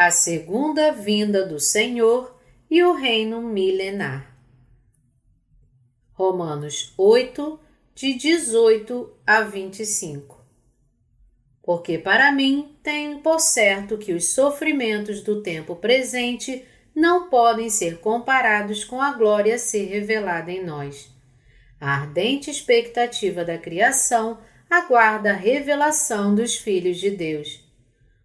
a segunda vinda do Senhor e o reino milenar. Romanos 8, de 18 a 25. Porque para mim tenho por certo que os sofrimentos do tempo presente não podem ser comparados com a glória a ser revelada em nós. A ardente expectativa da criação aguarda a revelação dos filhos de Deus.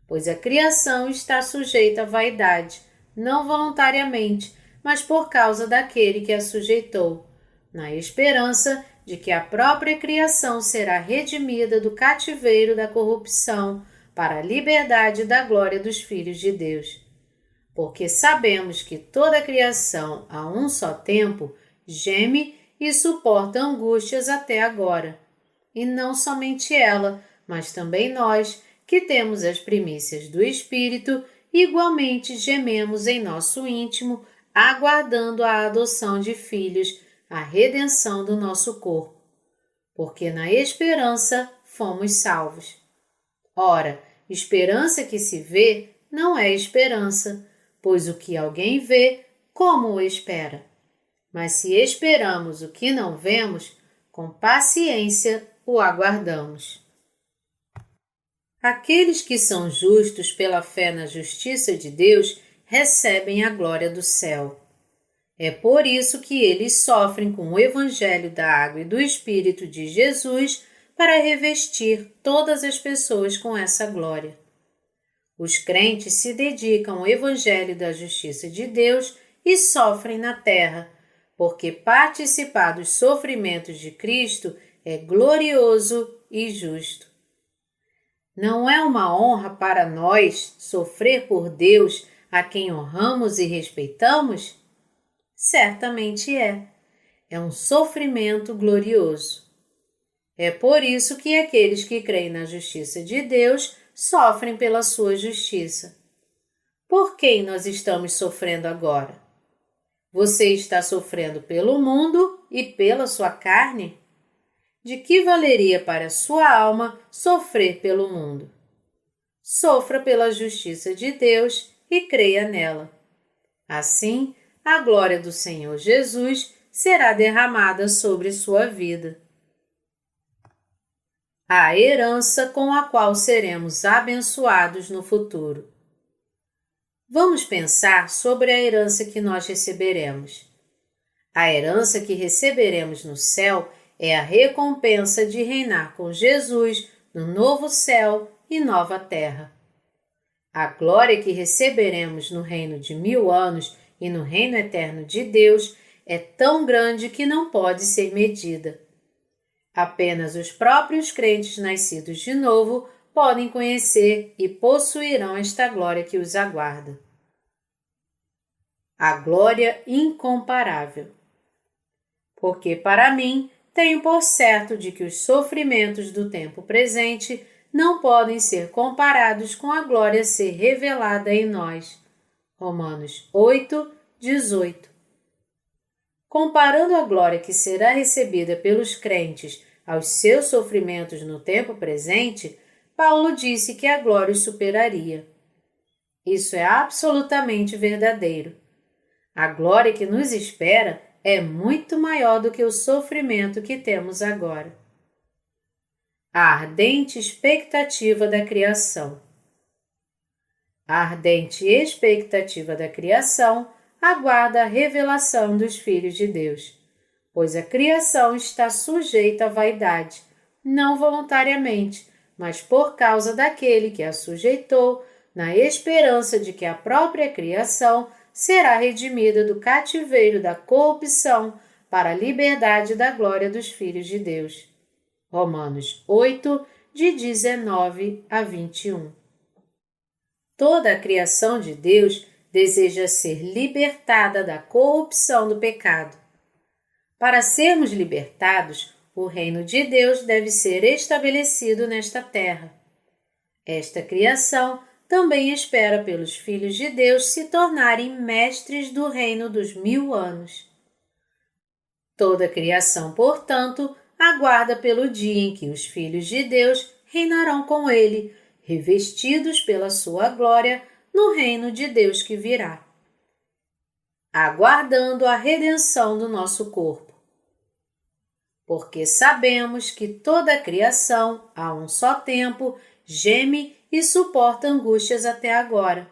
Pois a criação está sujeita à vaidade, não voluntariamente, mas por causa daquele que a sujeitou, na esperança de que a própria criação será redimida do cativeiro da corrupção para a liberdade da glória dos filhos de Deus. Porque sabemos que toda a criação, a um só tempo, geme e suporta angústias até agora. E não somente ela, mas também nós, que temos as primícias do Espírito, igualmente gememos em nosso íntimo, aguardando a adoção de filhos, a redenção do nosso corpo. Porque na esperança fomos salvos. Ora, esperança que se vê não é esperança, pois o que alguém vê, como o espera? Mas se esperamos o que não vemos, com paciência o aguardamos. Aqueles que são justos pela fé na justiça de Deus recebem a glória do céu. É por isso que eles sofrem com o evangelho da água e do Espírito de Jesus para revestir todas as pessoas com essa glória. Os crentes se dedicam ao evangelho da justiça de Deus e sofrem na terra, porque participar dos sofrimentos de Cristo é glorioso e justo. Não é uma honra para nós sofrer por Deus, a quem honramos e respeitamos? Certamente é. É um sofrimento glorioso. É por isso que aqueles que creem na justiça de Deus sofrem pela sua justiça. Por quem nós estamos sofrendo agora? Você está sofrendo pelo mundo e pela sua carne? De que valeria para a sua alma sofrer pelo mundo? Sofra pela justiça de Deus e creia nela. Assim, a glória do Senhor Jesus será derramada sobre sua vida. A herança com a qual seremos abençoados no futuro. Vamos pensar sobre a herança que nós receberemos. A herança que receberemos no céu é a recompensa de reinar com Jesus no novo céu e nova terra. A glória que receberemos no reino de 1000 anos e no reino eterno de Deus é tão grande que não pode ser medida. Apenas os próprios crentes nascidos de novo podem conhecer e possuirão esta glória que os aguarda. A glória incomparável. Porque para mim tenho por certo de que os sofrimentos do tempo presente não podem ser comparados com a glória a ser revelada em nós. Romanos 8, 18. Comparando a glória que será recebida pelos crentes aos seus sofrimentos no tempo presente, Paulo disse que a glória os superaria. Isso é absolutamente verdadeiro. A glória que nos espera é muito maior do que o sofrimento que temos agora. A ardente expectativa da criação. A ardente expectativa da criação aguarda a revelação dos filhos de Deus, pois a criação está sujeita à vaidade, não voluntariamente, mas por causa daquele que a sujeitou, na esperança de que a própria criação será redimida do cativeiro da corrupção para a liberdade da glória dos filhos de Deus. Romanos 8, de 19 a 21. Toda a criação de Deus deseja ser libertada da corrupção do pecado. Para sermos libertados, o reino de Deus deve ser estabelecido nesta terra. Esta criação também espera pelos filhos de Deus se tornarem mestres do reino dos 1000 anos. Toda a criação, portanto, aguarda pelo dia em que os filhos de Deus reinarão com ele, revestidos pela sua glória, no reino de Deus que virá, aguardando a redenção do nosso corpo. Porque sabemos que toda a criação, a um só tempo, geme e suporta angústias até agora.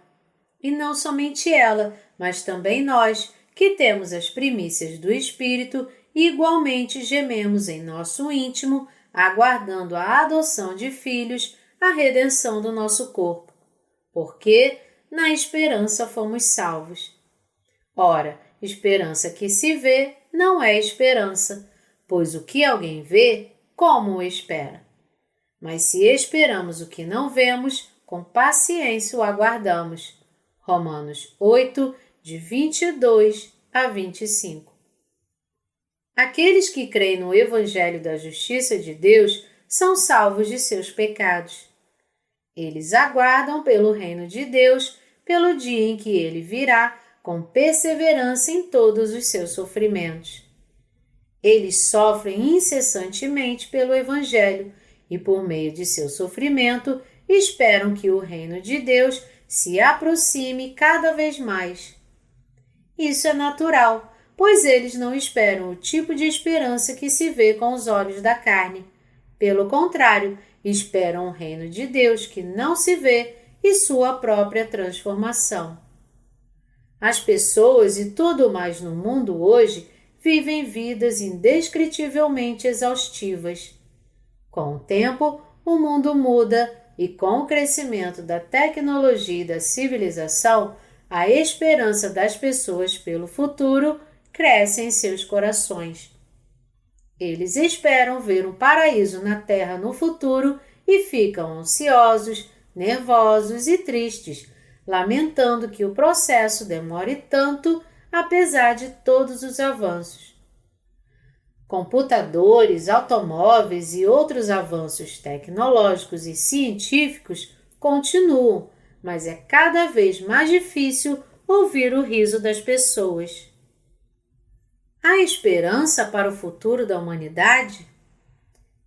E não somente ela, mas também nós, que temos as primícias do Espírito, igualmente gememos em nosso íntimo, aguardando a adoção de filhos, a redenção do nosso corpo. Porque, na esperança, fomos salvos. Ora, esperança que se vê não é esperança, pois o que alguém vê, como o espera? Mas se esperamos o que não vemos, com paciência o aguardamos. Romanos 8, de 22 a 25. Aqueles que creem no Evangelho da Justiça de Deus são salvos de seus pecados. Eles aguardam pelo reino de Deus, pelo dia em que ele virá, com perseverança em todos os seus sofrimentos. Eles sofrem incessantemente pelo Evangelho e, por meio de seu sofrimento, esperam que o reino de Deus se aproxime cada vez mais. Isso é natural, pois eles não esperam o tipo de esperança que se vê com os olhos da carne. Pelo contrário, esperam o reino de Deus que não se vê e sua própria transformação. As pessoas e tudo mais no mundo hoje vivem vidas indescritivelmente exaustivas. Com o tempo, o mundo muda e com o crescimento da tecnologia e da civilização, a esperança das pessoas pelo futuro cresce em seus corações. Eles esperam ver um paraíso na Terra no futuro e ficam ansiosos, nervosos e tristes, lamentando que o processo demore tanto, apesar de todos os avanços. Computadores, automóveis e outros avanços tecnológicos e científicos continuam, mas é cada vez mais difícil ouvir o riso das pessoas. Há esperança para o futuro da humanidade?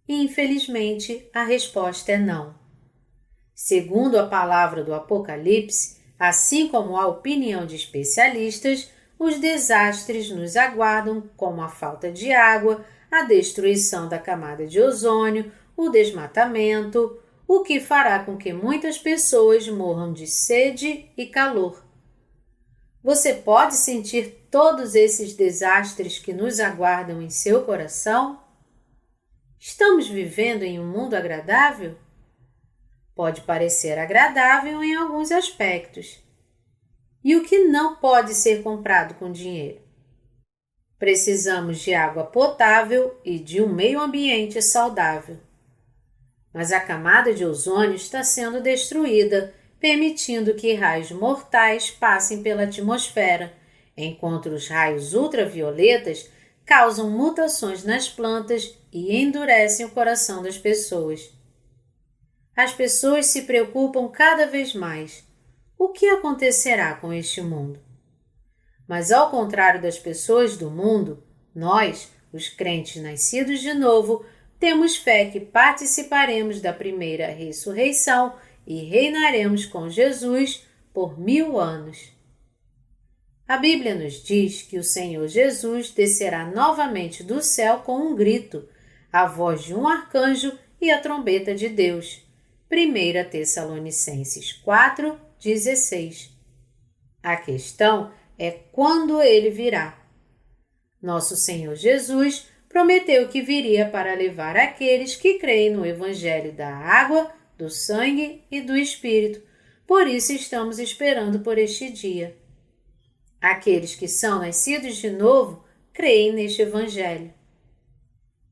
Infelizmente, a resposta é não. Segundo a palavra do Apocalipse, assim como a opinião de especialistas, os desastres nos aguardam, como a falta de água, a destruição da camada de ozônio, o desmatamento, o que fará com que muitas pessoas morram de sede e calor. Você pode sentir todos esses desastres que nos aguardam em seu coração? Estamos vivendo em um mundo agradável? Pode parecer agradável em alguns aspectos. E o que não pode ser comprado com dinheiro? Precisamos de água potável e de um meio ambiente saudável. Mas a camada de ozônio está sendo destruída, permitindo que raios mortais passem pela atmosfera, enquanto os raios ultravioletas causam mutações nas plantas e endurecem o coração das pessoas. As pessoas se preocupam cada vez mais. O que acontecerá com este mundo? Mas ao contrário das pessoas do mundo, nós, os crentes nascidos de novo, temos fé que participaremos da primeira ressurreição e reinaremos com Jesus por 1000 anos. A Bíblia nos diz que o Senhor Jesus descerá novamente do céu com um grito, a voz de um arcanjo e a trombeta de Deus. 1 Tessalonicenses 4, 16. A questão é quando ele virá. Nosso Senhor Jesus prometeu que viria para levar aqueles que creem no Evangelho da água, do sangue e do Espírito. Por isso estamos esperando por este dia. Aqueles que são nascidos de novo creem neste Evangelho.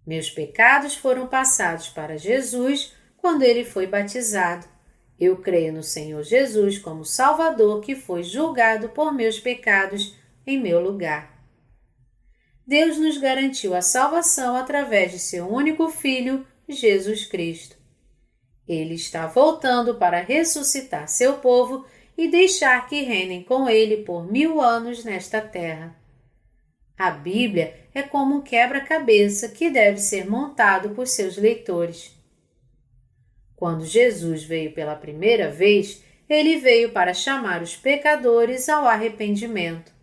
Meus pecados foram passados para Jesus quando ele foi batizado. Eu creio no Senhor Jesus como Salvador que foi julgado por meus pecados em meu lugar. Deus nos garantiu a salvação através de seu único Filho, Jesus Cristo. Ele está voltando para ressuscitar seu povo e deixar que reinem com ele por 1000 anos nesta terra. A Bíblia é como um quebra-cabeça que deve ser montado por seus leitores. Quando Jesus veio pela primeira vez, ele veio para chamar os pecadores ao arrependimento.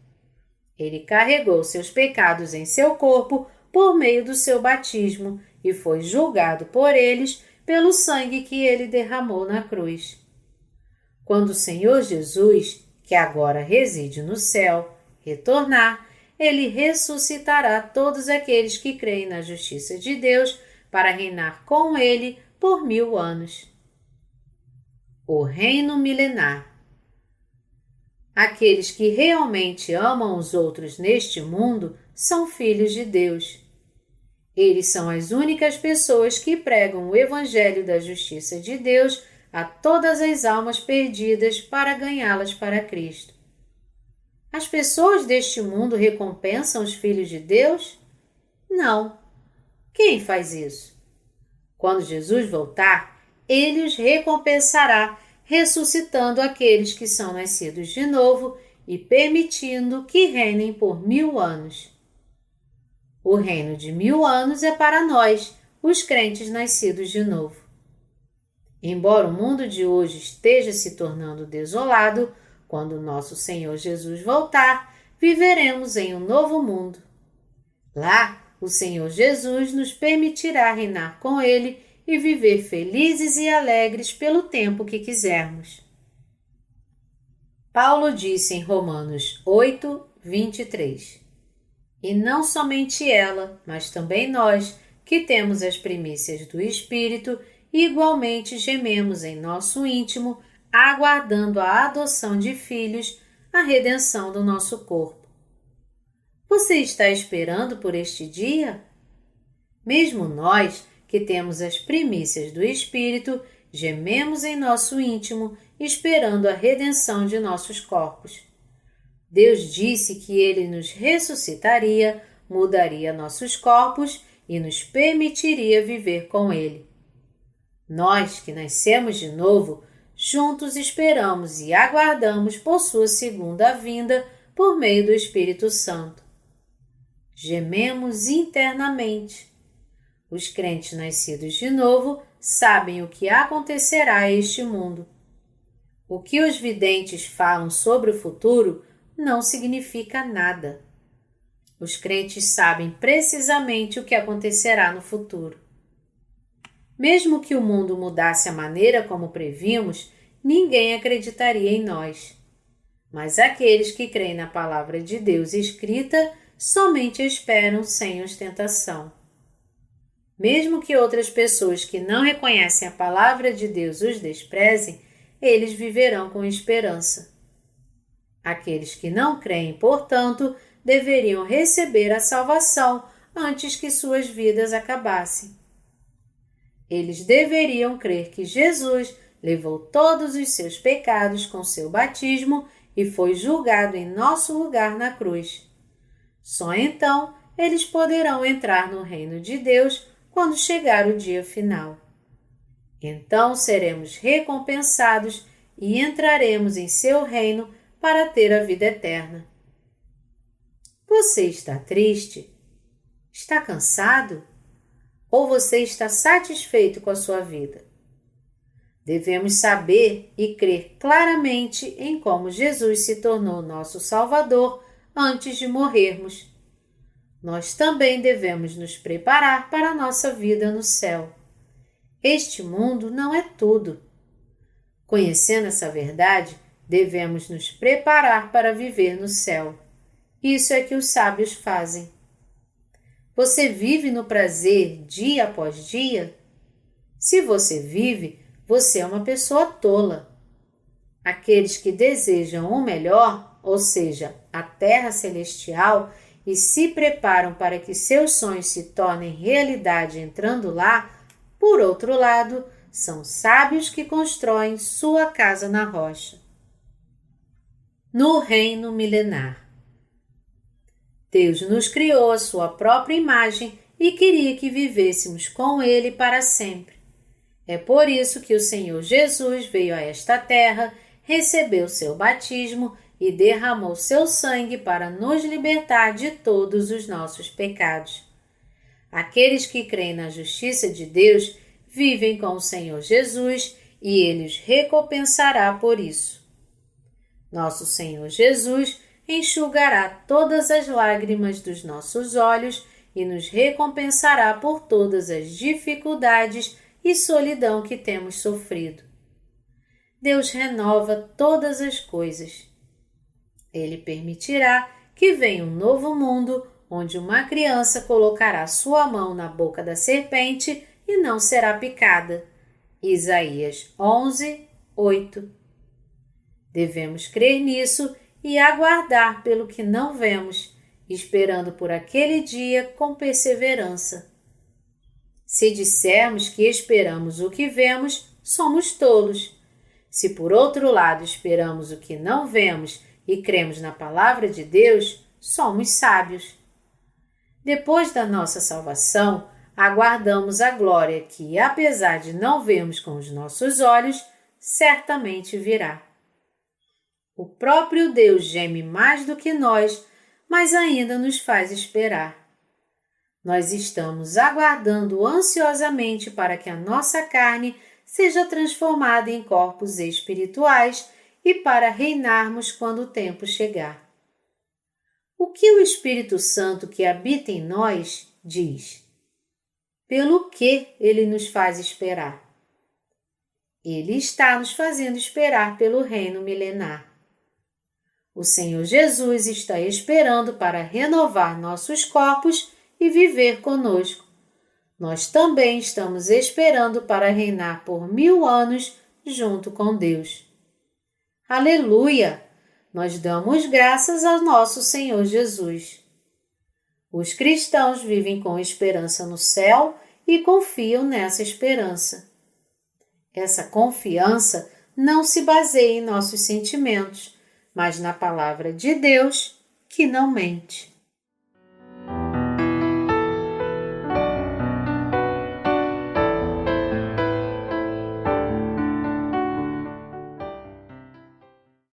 Ele carregou seus pecados em seu corpo por meio do seu batismo e foi julgado por eles pelo sangue que ele derramou na cruz. Quando o Senhor Jesus, que agora reside no céu, retornar, ele ressuscitará todos aqueles que creem na justiça de Deus para reinar com ele por 1000 anos. O reino milenar. Aqueles que realmente amam os outros neste mundo são filhos de Deus. Eles são as únicas pessoas que pregam o Evangelho da Justiça de Deus a todas as almas perdidas para ganhá-las para Cristo. As pessoas deste mundo recompensam os filhos de Deus? Não. Quem faz isso? Quando Jesus voltar, ele os recompensará, ressuscitando aqueles que são nascidos de novo e permitindo que reinem por 1000 anos. O reino de 1000 anos é para nós, os crentes nascidos de novo. Embora o mundo de hoje esteja se tornando desolado, quando nosso Senhor Jesus voltar, viveremos em um novo mundo. Lá, o Senhor Jesus nos permitirá reinar com Ele e viver felizes e alegres pelo tempo que quisermos. Paulo disse em Romanos 8, 23: E não somente ela, mas também nós, que temos as primícias do Espírito, igualmente gememos em nosso íntimo, aguardando a adoção de filhos, a redenção do nosso corpo. Você está esperando por este dia? Mesmo nós, que temos as primícias do Espírito, gememos em nosso íntimo, esperando a redenção de nossos corpos. Deus disse que Ele nos ressuscitaria, mudaria nossos corpos e nos permitiria viver com Ele. Nós, que nascemos de novo, juntos esperamos e aguardamos por sua segunda vinda por meio do Espírito Santo. Gememos internamente. Os crentes nascidos de novo sabem o que acontecerá a este mundo. O que os videntes falam sobre o futuro não significa nada. Os crentes sabem precisamente o que acontecerá no futuro. Mesmo que o mundo mudasse a maneira como previmos, ninguém acreditaria em nós. Mas aqueles que creem na palavra de Deus escrita somente esperam sem ostentação. Mesmo que outras pessoas que não reconhecem a palavra de Deus os desprezem, eles viverão com esperança. Aqueles que não creem, portanto, deveriam receber a salvação antes que suas vidas acabassem. Eles deveriam crer que Jesus levou todos os seus pecados com seu batismo e foi julgado em nosso lugar na cruz. Só então eles poderão entrar no reino de Deus quando chegar o dia final. Então seremos recompensados e entraremos em seu reino para ter a vida eterna. Você está triste? Está cansado? Ou você está satisfeito com a sua vida? Devemos saber e crer claramente em como Jesus se tornou nosso Salvador antes de morrermos. Nós também devemos nos preparar para a nossa vida no céu. Este mundo não é tudo. Conhecendo essa verdade, devemos nos preparar para viver no céu. Isso é que os sábios fazem. Você vive no prazer dia após dia? Se você vive, você é uma pessoa tola. Aqueles que desejam o melhor, ou seja, a terra celestial, e se preparam para que seus sonhos se tornem realidade entrando lá, por outro lado, são sábios que constroem sua casa na rocha. No reino milenar. Deus nos criou à sua própria imagem e queria que vivêssemos com Ele para sempre. É por isso que o Senhor Jesus veio a esta terra, recebeu seu batismo e derramou seu sangue para nos libertar de todos os nossos pecados. Aqueles que creem na justiça de Deus vivem com o Senhor Jesus e Ele os recompensará por isso. Nosso Senhor Jesus enxugará todas as lágrimas dos nossos olhos e nos recompensará por todas as dificuldades e solidão que temos sofrido. Deus renova todas as coisas. Ele permitirá que venha um novo mundo onde uma criança colocará sua mão na boca da serpente e não será picada. Isaías 11, 8. Devemos crer nisso e aguardar pelo que não vemos, esperando por aquele dia com perseverança. Se dissermos que esperamos o que vemos, somos tolos. Se por outro lado esperamos o que não vemos e cremos na palavra de Deus, somos sábios. Depois da nossa salvação, aguardamos a glória que, apesar de não vermos com os nossos olhos, certamente virá. O próprio Deus geme mais do que nós, mas ainda nos faz esperar. Nós estamos aguardando ansiosamente para que a nossa carne seja transformada em corpos espirituais e para reinarmos quando o tempo chegar. O que o Espírito Santo que habita em nós diz? Pelo que ele nos faz esperar? Ele está nos fazendo esperar pelo reino milenar. O Senhor Jesus está esperando para renovar nossos corpos e viver conosco. Nós também estamos esperando para reinar por 1000 anos junto com Deus. Aleluia! Nós damos graças ao nosso Senhor Jesus. Os cristãos vivem com esperança no céu e confiam nessa esperança. Essa confiança não se baseia em nossos sentimentos, mas na palavra de Deus, que não mente.